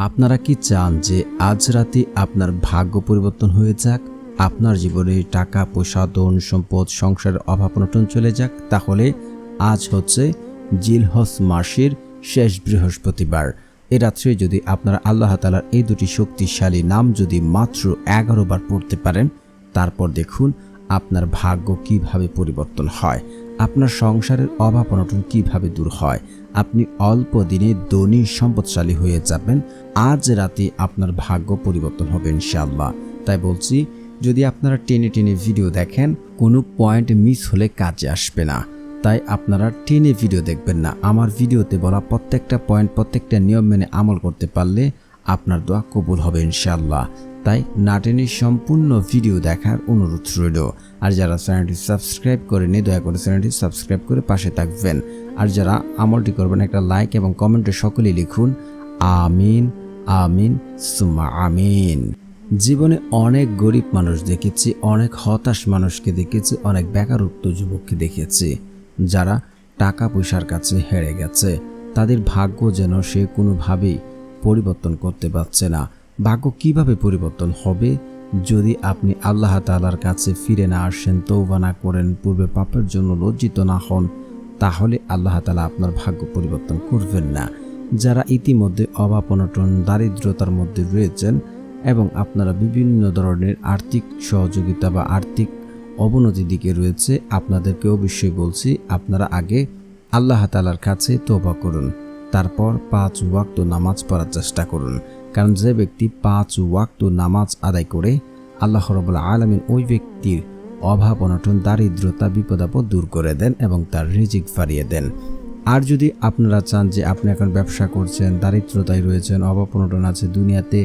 আপনারা কি চান যে আজ রাতে আপনার ভাগ্য পরিবর্তন হয়ে যাক, আপনার জীবনে টাকা পয়সা ধন সম্পদ সংসারের অভাব অনটন চলে যাক? তাহলে আজ হচ্ছে জিলহজ মাসের শেষ বৃহস্পতিবার। এ রাত্রে যদি আপনারা আল্লাহ তাআলার এই দুটি শক্তিশালী নাম যদি মাত্র 11 বার পড়তে পারেন, তারপর দেখুন আপনার ভাগ্য কিভাবে পরিবর্তন হয়, আপনার সংসারের অভাব অনটন কিভাবে দূর হয়, আপনি অল্প দিনে ধনী সম্পদশালী হয়ে যাবেন। আজ রাতে আপনার ভাগ্য পরিবর্তন হবে ইনশাআল্লাহ। তাই বলছি, যদি আপনারা টেনে টেনে ভিডিও দেখেন, কোনো পয়েন্ট মিস হলে কাজে আসবে না। তাই আপনারা টেনে ভিডিও দেখবেন না। আমার ভিডিওতে বলা প্রত্যেকটা পয়েন্ট, প্রত্যেকটা নিয়ম মেনে আমল করতে পারলে আপনার দোয়া কবুল হবে ইনশাআল্লাহ। তাই না টেনে সম্পূর্ণ ভিডিও দেখার অনুরোধ রইল। আর যারা চ্যানেলটি সাবস্ক্রাইব করেনি, দয়া করে চ্যানেলটি সাবস্ক্রাইব করে পাশে থাকবেন। আর যারা আমলটি করবেন, একটা লাইক এবং কমেন্টে সকলেই লিখুন আমিন আমিন সুম্মা আমিন। জীবনে অনেক গরিব মানুষ দেখেছি, অনেক হতাশ মানুষকে দেখেছি, অনেক বেকারত্ব যুবককে দেখেছি যারা টাকা পয়সার কাছে হেরে গেছে। তাদের ভাগ্য যেন সে কোনোভাবেই পরিবর্তন করতে পারছে না। ভাগ্য কিভাবে পরিবর্তন হবে যদি আপনি আল্লাহ তাআলার কাছে ফিরে না আসেন, তওবা না করেন, পূর্বে পাপের জন্য লজ্জিত না হন? তাহলে আল্লাহ তাআলা আপনার ভাগ্য পরিবর্তন করবেন না। যারা ইতিমধ্যে অভাব অনটন দারিদ্রতার মধ্যে রয়েছেন এবং আপনারা বিভিন্ন ধরনের আর্থিক সহযোগিতা বা আর্থিক অবনতির দিকে রয়েছে, আপনাদেরকে অবশ্যই বলছি আপনারা আগে আল্লাহ তাআলার কাছে তওবা করুন, তারপর 5 ওয়াক্ত নামাজ পড়ার চেষ্টা করুন। কারণ যে ব্যক্তি 5 ওয়াক্ত নামাজ আদায় করে, আল্লাহ রাব্বুল আলামিন ওই ব্যক্তির অভাব অনটন দারিদ্রতা বিপদ আপদ দূর করে দেন এবং তার রিজিক বাড়িয়ে দেন। আর যদি আপনারা চান যে আপনি এখন ব্যবসা করছেন, দারিদ্রতায় রয়েছেন, অভাব অনটন আছে, দুনিয়াতে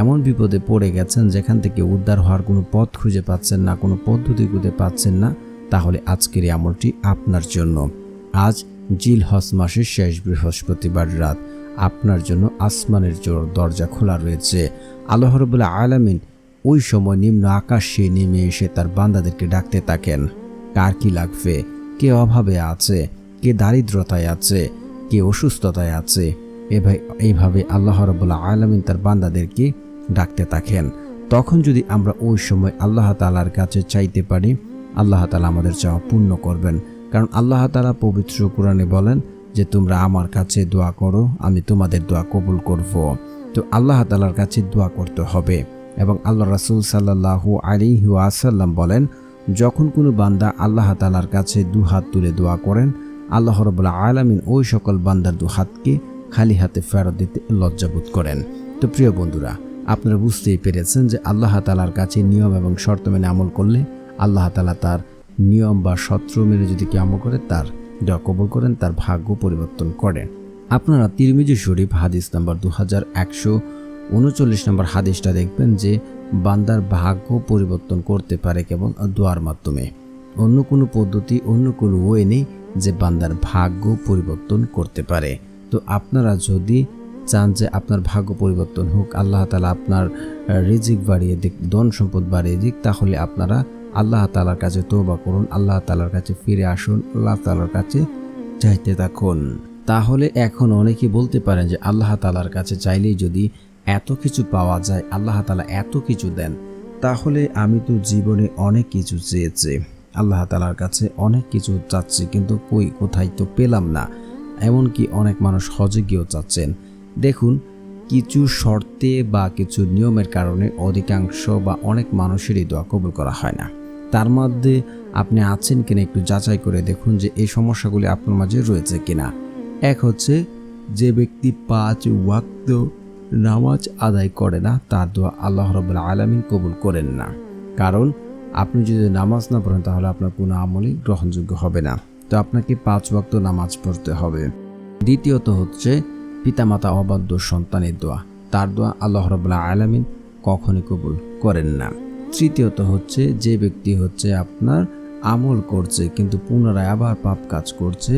এমন বিপদে পড়ে গেছেন যেখান থেকে উদ্ধার হওয়ার কোনো পথ খুঁজে পাচ্ছেন না, কোনো পদ্ধতি খুঁজে পাচ্ছেন না, তাহলে আজকের এই আমলটি আপনার জন্য। আজ জিলহজ মাসের শেষ বৃহস্পতিবার রাত আপনার জন্য আসমানের দরজা খোলা রয়েছে। আল্লাহ রাব্বুল আলামিন ওই সময় নিম্ন আকাশে নেমে এসে তার বান্দাদেরকে ডাকতে থাকেন। কার কি লাগবে, কে অভাবে আছে, কে দারিদ্রতায় আছে, কে অসুস্থতায় আছে, এইভাবে আল্লাহ রাব্বুল আলামিন তার বান্দাদেরকে ডাকতে থাকেন। তখন যদি আমরা ওই সময় আল্লাহ তাআলার কাছে চাইতে পারি, আল্লাহ তাআলা আমাদের চাওয়া পূর্ণ করবেন। কারণ আল্লাহ তাআলা পবিত্র কোরআনে বলেন যে তোমরা আমার কাছে দোয়া করো, আমি তোমাদের দোয়া কবুল করব। তো আল্লাহ তাআলার কাছে দোয়া করতে হবে। এবং আল্লাহ রাসূল সাল্লাল্লাহু আলাইহি ওয়াসাল্লাম বলেন, যখন কোনো বান্দা আল্লাহ তাআলার কাছে দুহাত তুলে দোয়া করেন, আল্লাহ রাব্বুল আলামিন ওই সকল বান্দার দুহাতকে খালি হাতে ফেরত দিতে লজ্জাবোধ করেন। তো প্রিয় বন্ধুরা, আপনারা বুঝতেই পেরেছেন যে আল্লাহ তাআলার কাছে নিয়ম এবং শর্ত মেনে আমল করলে আল্লাহ তাআলা তার নিয়ম বা শর্ত মেনে যদি কেউ আমল করে, তার দোয়া কবুল করেন, তার ভাগ্য পরিবর্তন করেন। আপনারা তিরমিজি শরীফ হাদিস নাম্বার 2139 নম্বর হাদিসটা দেখবেন যে বান্দার ভাগ্য পরিবর্তন করতে পারে কেবল দোয়ার মাধ্যমে। অন্য কোনো পদ্ধতি, অন্য কোনো ওয়ে নেই যে বান্দার ভাগ্য পরিবর্তন করতে পারে। তো আপনারা যদি চান যে আপনার ভাগ্য পরিবর্তন হোক, আল্লাহ তাআলা আপনার রিজিক বাড়িয়ে দিক, ধন সম্পদ বাড়িয়ে দিক, তাহলে আপনারা আল্লাহ তাআলার কাছে তওবা করুন, আল্লাহ তাআলার কাছে ফিরে আসুন, আল্লাহ তাআলার কাছে চাইতে থাকুন। তাহলে এখন অনেকেই বলতে পারেন যে আল্লাহ তাআলার কাছে চাইলেই যদি এত কিছু পাওয়া যায়, আল্লাহ তাআলা এত কিছু দেন, তাহলে আমি তো জীবনে অনেক কিছু চেয়েছি, আল্লাহ তাআলার কাছে অনেক কিছু চাচ্ছি, কিন্তু কোথায় তো পেলাম না। এমনকি অনেক মানুষ হজে গিয়েও চাচ্ছেন। দেখুন, কিছু শর্তে বা কিছু নিয়মের কারণে অধিকাংশ বা অনেক মানুষেরই দোয়া কবুল করা হয় না। তার মধ্যে আপনি আছেন কিনা একটু যাচাই করে দেখুন যে এই সমস্যাগুলি আপনার মাঝে রয়েছে কিনা। এক হচ্ছে, যে ব্যক্তি 5 ওয়াক্ত নামাজ আদায় করে না, তার দোয়া আল্লাহ রাব্বুল আলামিন কবুল করেন না। কারণ আপনি যদি নামাজ না পড়েন তাহলে আপনার কোনো আমলই গ্রহণযোগ্য হবে না। তো আপনাকে 5 ওয়াক্ত নামাজ পড়তে হবে। দ্বিতীয়ত হচ্ছে পিতামাতা অবাধ্য সন্তানের দোয়া, তার দোয়া আল্লাহ রাব্বুল আলামিন কখনই কবুল করেন না। তৃতীয়ত হচ্ছে, যে ব্যক্তি হচ্ছে আপনার আমল করছে কিন্তু পুনরায় আবার পাপ কাজ করছে,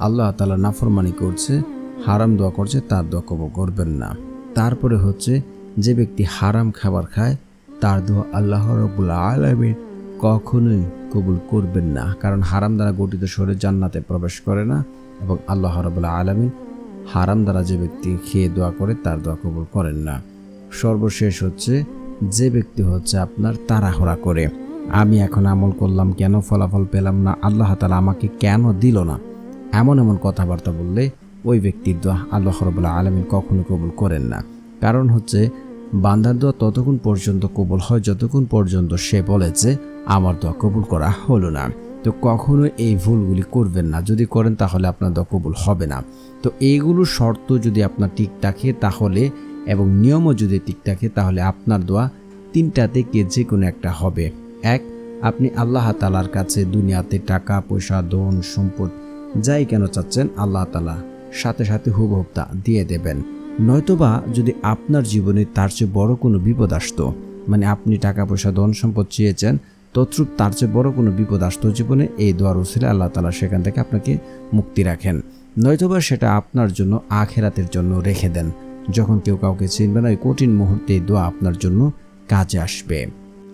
আল্লাহ তাআলা নাফরমানি করছে, হারাম দোয়া করছে, তার দোয়া কবুল করবেন না। তারপরে হচ্ছে, যে ব্যক্তি হারাম খাবার খায়, তার দোয়া আল্লাহ রাব্বুল আলামিন কখনোই কবুল করবেন না। কারণ হারাম দ্বারা গঠিত শরীর জান্নাতে প্রবেশ করে না এবং আল্লাহ রাব্বুল আলামিন হারাম দ্বারা যে ব্যক্তি খেয়ে দোয়া করে তার দোয়া কবুল করেন না। সর্বশেষ হচ্ছে যে ব্যক্তি হচ্ছে আপনার তাড়াহুড়া করে, আমি এখন আমল করলাম কেন ফলাফল পেলাম না, আল্লাহ তাআলা আমাকে কেন দিল না, এমন এমন কথাবার্তা বললে ওই ব্যক্তির দোয়া আল্লাহ রাব্বুল আলামিন কখনো কবুল করেন না। কারণ হচ্ছে বান্দার দোয়া ততক্ষণ পর্যন্ত কবুল হয় যতক্ষণ পর্যন্ত সে বলে যে আমার দোয়া কবুল করা হলো না। তো কখনো এই ভুলগুলি করবেন না, যদি করেন তাহলে আপনার দোয়া কবুল হবে না। তো এইগুলো শর্ত যদি আপনার ঠিক থাকে তাহলে, এবং নিয়মও যদি ঠিক থাকে তাহলে আপনার দোয়া তিনটা থেকে যে কোনো একটা হবে। এক, আপনি আল্লাহ তাআলার কাছে দুনিয়াতে টাকা পয়সা ধন সম্পদ যাই কেন চাচ্ছেন আল্লাহ তাআলা সাথে সাথে হুবহু তা দিয়ে দেবেন। নয়তোবা যদি আপনার জীবনে তার চেয়ে বড় কোনো বিপদ আসতো, মানে আপনি টাকা পয়সা ধন সম্পদ চেয়েছেন, তদ্রূপ তার চেয়ে বড় কোনো বিপদ আসতো জীবনে, এই দোয়ার উসিলে আল্লাহ তাআলা সেখান থেকে আপনাকে মুক্তি রাখেন। নয়তোবা সেটা আপনার জন্য আখিরাতের জন্য রেখে দেন, যখন কেউ কাউকে চিনবে না ওই কঠিন মুহূর্তে এই দোয়া আপনার জন্য কাজে আসবে।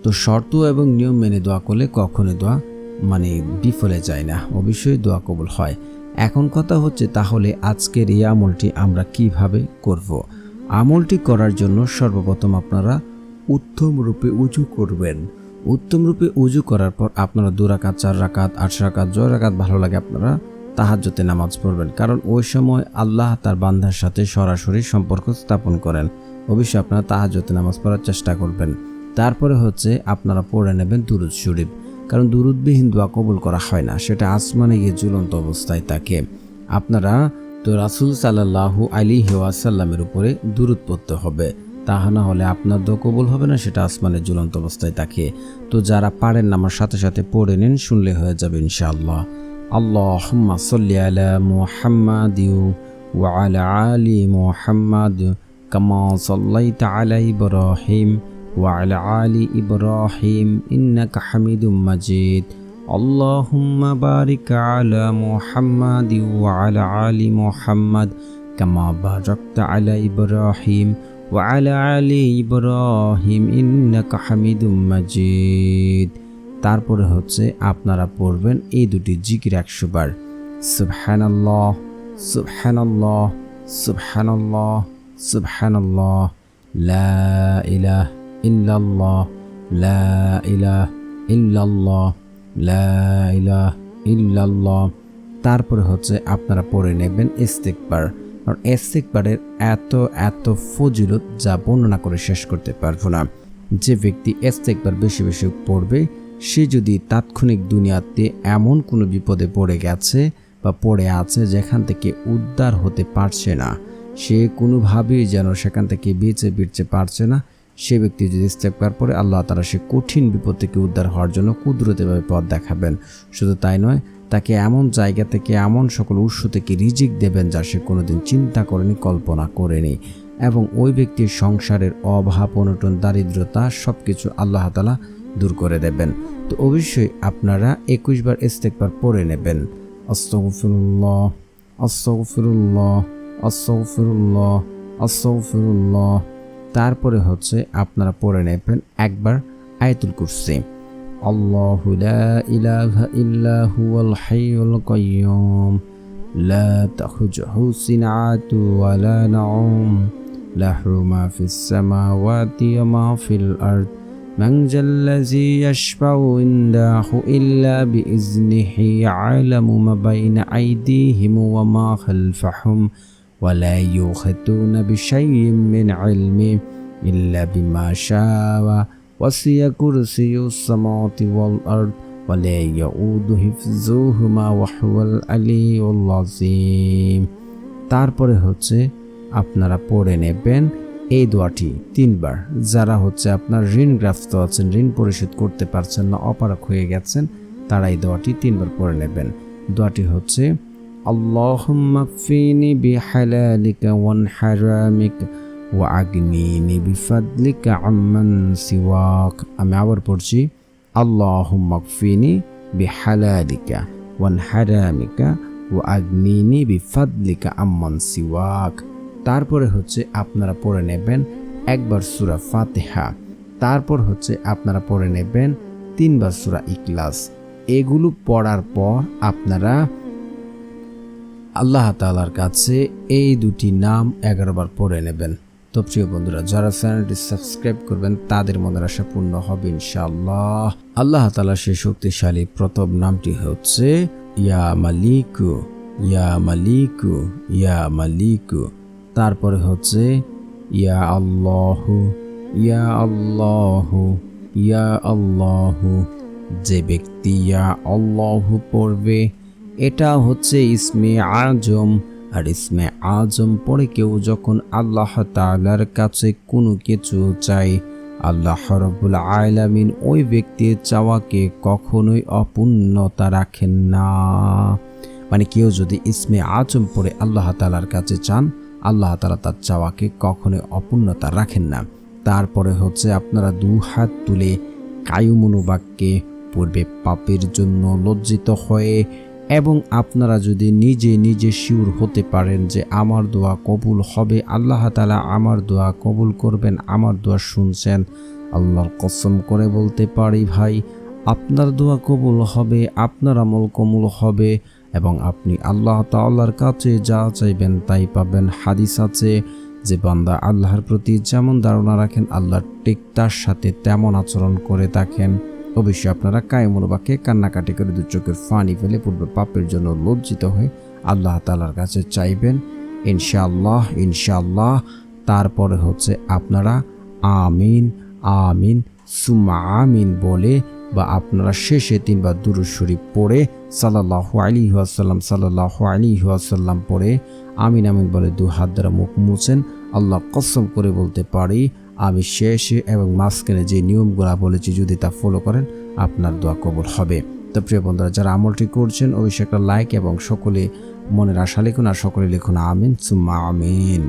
তো শর্ত এবং নিয়ম মেনে দোয়া করলে কখনো দোয়া বিফলে যায় না, অবশ্যই দোয়া কবুল হয়। এখন কথা হচ্ছে তাহলে আজকের এই আমলটি আমরা কিভাবে করব। আমলটি করার জন্য সর্বপ্রথম আপনারা উত্তম রূপে উজু করবেন। উত্তম রূপে উজু করার পর আপনারা 2 রাকাত 4 রাকাত 8 রাকাত জয় রাকাত ভালো লাগে আপনারা তাহাজ্জুদে নামাজ পড়বেন, কারণ ওই সময় আল্লাহ তার বান্দার সাথে সরাসরি সম্পর্ক স্থাপন করেন। অবশ্যই আপনারা তাহাজ্জুদে নামাজ পড়ার চেষ্টা করবেন। তারপরে হচ্ছে আপনারা পড়ে নেবেন দুরুদ শরীফ, কারণ দুরুদবিহীন দোয়া কবুল করা হয় না, সেটা আসমানে গিয়ে ঝুলন্ত অবস্থায় থাকে। আপনারা তো রাসূল সাল্লাল্লাহু আলাইহি ওয়াসাল্লামের উপরে দুরুদ পড়তে হবে, তাহা না হলে আপনার দোয়া কবুল হবে না, সেটা আসমানে ঝুলন্ত অবস্থায় থাকে। তো যারা পারেন না আমার সাথে সাথে পড়ে নিন, শুনলে হয়ে যাবে ইনশাআল্লাহ। আল্লাহুম্মা সাল্লি আলা মুহাম্মাদ ওয়া আলা আলি মুহাম্মাদ কামা সাল্লাইতা আলা ইব্রাহিম ওয়া আলা আলি ইব্রাহিম ইন্নাকা হামিদুম মাজিদ। আল্লাহুম্মা বারিক আলা মুহাম্মাদ ওয়া আলা আলি মুহাম্মাদ কামা বারাকতা আলা ইব্রাহিম ওয়া আলা আলি ইব্রাহিম ইন্নাকা হামিদুম মাজিদ। তারপরে হচ্ছে আপনারা পড়বেন এই দুটি জিকির 100 বার, সুবহানাল্লাহ সুবহানাল্লাহ সুবহানাল্লাহ সুবহানাল্লাহ, লা ইলাহা ইল্লাল্লাহ লা ইলাহা ইল্লাল্লাহ লা ইলাহা ইল্লাল্লাহ। তারপরে হচ্ছে আপনারা পড়ে নেবেন ইস্তিগফার। আর ইস্তিগফারের এত ফজিলত যা বর্ণনা করে শেষ করতে পারবো না। যে ব্যক্তি ইস্তিগফার বেশি বেশি পড়বে, সে যদি তাৎক্ষণিক দুনিয়াতে এমন কোনো বিপদে পড়ে গেছে বা পড়ে আছে যেখান থেকে উদ্ধার হতে পারছে না, সে কোনোভাবেই যেন সেখান থেকে বেঁচে ফিরতে পারছে না, সে ব্যক্তি যদি ইস্তেগফার পড়ে আল্লাহ তাআলা সে কঠিন বিপদ থেকে উদ্ধার হওয়ার জন্য কুদরতিভাবে পথ দেখাবেন। শুধু তাই নয়, তাকে এমন জায়গা থেকে এমন সকল উৎস থেকে রিজিক দেবেন যা সে কোনোদিন চিন্তা করেনি, কল্পনা করেনি, এবং ওই ব্যক্তির সংসারের অভাব অনটন দারিদ্রতা সব কিছু আল্লাহ তাআলা দূর করে দেবেন। তো অবশ্যই আপনারা 21 বার ইস্তেগফার পড়ে নেবেন। আস্তাগফিরুল্লাহ আস্তাগফিরুল্লাহ আস্তাগফিরুল্লাহ আস্তাগফিরুল্লাহ। তারপরে হচ্ছে আপনারা পড়ে নেবেন একবার আয়াতুল কুরসি। আল্লাহু লা ইলাহা ইল্লা হুয়াল হাইয়ুল কাইয়্যুম লা তাখুযুহু সিনআতু ওয়া লা নাওম লাহু মা ফিস সামাওয়াতি ওয়া মা ফিল আরদ মান জাল্লাযী ইয়াশফাউ ইনদাহু ইল্লা বিইজনিহি ইয়ালামু মা বাইনা আইদিহিম ওয়া মা খালফাহুম ওয়া লা ইউহিতুনা বিশাইইন মিন ইলমিহি ইল্লা বিমা শাআ ওয়াসিয়া কুরসিয়ুস সামাওয়াতি ওয়াল আরদ ওয়া লা ইয়াউদু হিফযুহুমা ওয়া হুয়াল আলিয়্যুল আযীম। তারপরে হচ্ছে আপনারা পড়ে নেবেন এই দোয়াটি 3 বার। যারা হচ্ছে আপনার ঋণগ্রস্ত আছেন, ঋণ পরিশোধ করতে পারছেন না, অপারগ হয়ে গেছেন, তারা এই দোয়াটি 3 বার পড়ে নেবেন। দোয়াটি হচ্ছে আল্লাহুম্মা কফিনি বিহালালিকা ওয়ান হারামিকা ওয়া আগনিনি বিফাদলিকা আম্মান সিওয়াক। আমি আবার পড়ছি, আল্লাহুম্মা কফিনি বিহালালিকা ওয়ান হারামিকা ওয়া আগনিনি বিফাদলিকা আম্মান সিওয়াক। তারপরে হচ্ছে আপনারা পড়ে নেবেন একবার সূরা ফাতিহা। তারপর হচ্ছে আপনারা পড়ে নেবেন 3 বার সূরা ইখলাস। এগুলো পড়ার পর আপনারা আল্লাহ তাআলার কাছে এই দুটি নাম 11 বার পড়ে নেবেন। তো প্রিয় বন্ধুরা, যারা চ্যানেলটি সাবস্ক্রাইব করবেন তাদের মনের আশা পূর্ণ হবে ইনশাআল্লাহ। আল্লাহ তাআলার সেই শক্তিশালী প্রথম নামটি হচ্ছে ইয়া মালিকু, ইয়া মালিকু, ইয়া মালিকু। তারপরে হচ্ছে ইয়া আল্লাহু, ইয়া আল্লাহু, ইয়া আল্লাহু। যে ব্যক্তি ইয়া আল্লাহু পড়বে এটা হচ্ছে ইসমে আজম। আর ইসমে আজম পড়ে কেউ যখন আল্লাহ তাআলার কাছে কোনো কিছু চায়, আল্লাহ রাব্বুল আলামিন ওই ব্যক্তির চাওয়াকে কখনোই অপূর্ণতা রাখেন না। মানে কেউ যদি ইসমে আজম পড়ে আল্লাহ তাআলার কাছে চান, আল্লাহ তাআলা তার চাওয়াকে কখনোই অপূর্ণতা রাখেন না। তারপরে হচ্ছে আপনারা 2 হাত তুলে কায়ুমনোবাক্যে পূর্বে পাপের জন্য লজ্জিত হয়ে, এবং আপনারা যদি নিজে নিজে শিওর হতে পারেন যে আমার দোয়া কবুল হবে, আল্লাহ তাআলা আমার দোয়া কবুল করবেন, আমার দোয়া শুনছেন, আল্লাহর কসম করে বলতে পারি ভাই আপনার দোয়া কবুল হবে, আপনার আমল কবুল হবে এবং আপনি আল্লাহ তাআলার কাছে যা চাইবেন তাই পাবেন। হাদিস আছে যে বান্দা আল্লাহর প্রতি যেমন ধারণা রাখেন আল্লাহ ঠিক তার সাথে তেমন আচরণ করে থাকেন। অবশ্যই আপনারা কায়মনোবাক্যে কান্নাকাটি করে 2 চোখের পানি ফেলে পূর্বে পাপের জন্য লজ্জিত হয়ে আল্লাহ তাআলার কাছে চাইবেন ইনশাআল্লাহ, ইনশাআল্লাহ। তারপরে হচ্ছে আপনারা আমিন, আমিন, সুম্মা আমিন বলে বা আপনারা শেষে 3 বার দুরূদ শরীফ পড়ে সাল্লাল্লাহু আলাইহি ওয়াসাল্লাম, সাল্লাল্লাহু আলাইহি ওয়াসাল্লাম পড়ে আমিন আমিন বলে 2 হাত দ্বারা মুখ মুছেন। আল্লাহ কসম করে বলতে পারি আমি শেষে এবং মাঝখানে যে নিয়মগুলো বলেছি যদি তা ফলো করেন আপনার দোয়া কবুল হবে। তো প্রিয় বন্ধুরা, যারা আমলটি করছেন অবশ্যই একটা লাইক এবং সকলে মনের আশা লিখুন, আর সকলে লিখুন আমিন সুম্মা আমিন।